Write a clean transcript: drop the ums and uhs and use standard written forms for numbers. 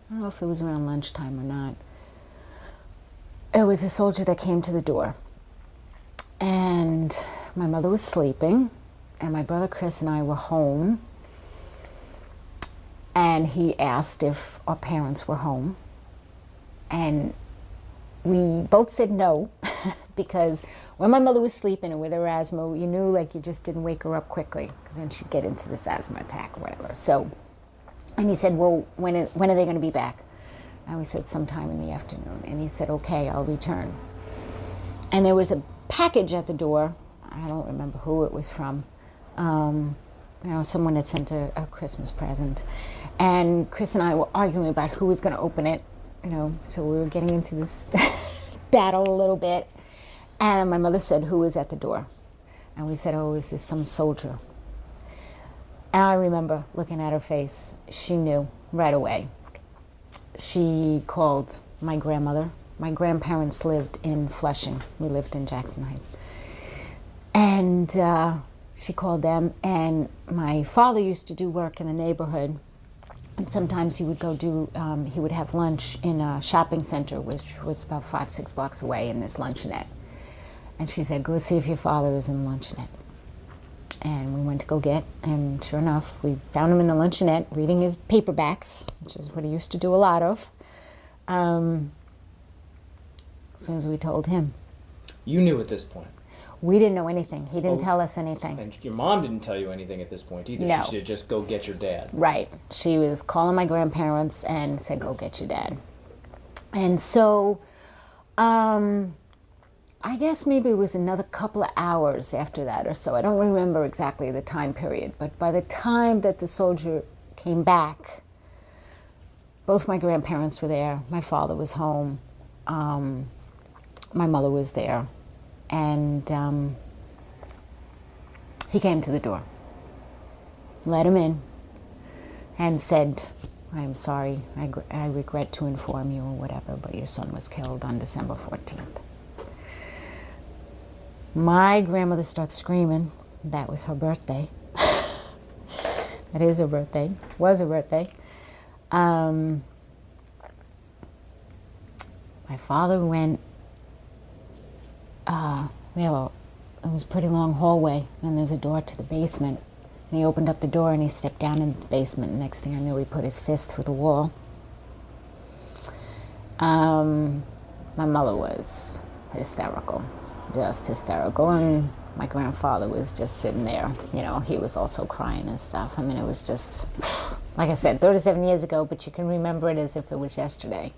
I don't know if it was around lunchtime or not. It was a soldier that came to the door. And my mother was sleeping, and my brother Chris and I were home. And he asked if our parents were home. And we both said no, because when my mother was sleeping and with her asthma, you knew like you just didn't wake her up quickly, because then she'd get into this asthma attack or whatever. So, and he said, well, when are they going to be back? And we said sometime in the afternoon. And he said, okay, I'll return. And there was a package at the door. I don't remember who it was from. Someone had sent a Christmas present. And Chris and I were arguing about who was going to open it. So we were getting into this battle a little bit. And my mother said, who is at the door? And we said, oh, is this some soldier? And I remember looking at her face. She knew right away. She called my grandmother. My grandparents lived in Flushing. We lived in Jackson Heights. And she called them. And my father used to do work in the neighborhood. And sometimes he would go he would have lunch in a shopping center, which was about 5-6 blocks away, in this luncheonette. And she said, go see if your father is in the luncheonette. And we went to go get, and sure enough, we found him in the luncheonette reading his paperbacks, which is what he used to do a lot of, as soon as we told him. You knew at this point? We didn't know anything. He didn't tell us anything. And your mom didn't tell you anything at this point either? No. She said, just go get your dad. Right. She was calling my grandparents and said, go get your dad. And so, I guess maybe it was another couple of hours after that or so. I don't remember exactly the time period, but by the time that the soldier came back, both my grandparents were there. My father was home. My mother was there. And he came to the door, let him in, and said, I'm sorry, I regret to inform you or whatever, but your son was killed on December 14th. My grandmother starts screaming. That was her birthday. It is her birthday. Was her birthday. My father went, it was a pretty long hallway, and there's a door to the basement. And he opened up the door and he stepped down in the basement. And next thing I knew, he put his fist through the wall. My mother was hysterical, just hysterical. And my grandfather was just sitting there. He was also crying and stuff. I mean, it was just, like I said, 37 years ago, but you can remember it as if it was yesterday.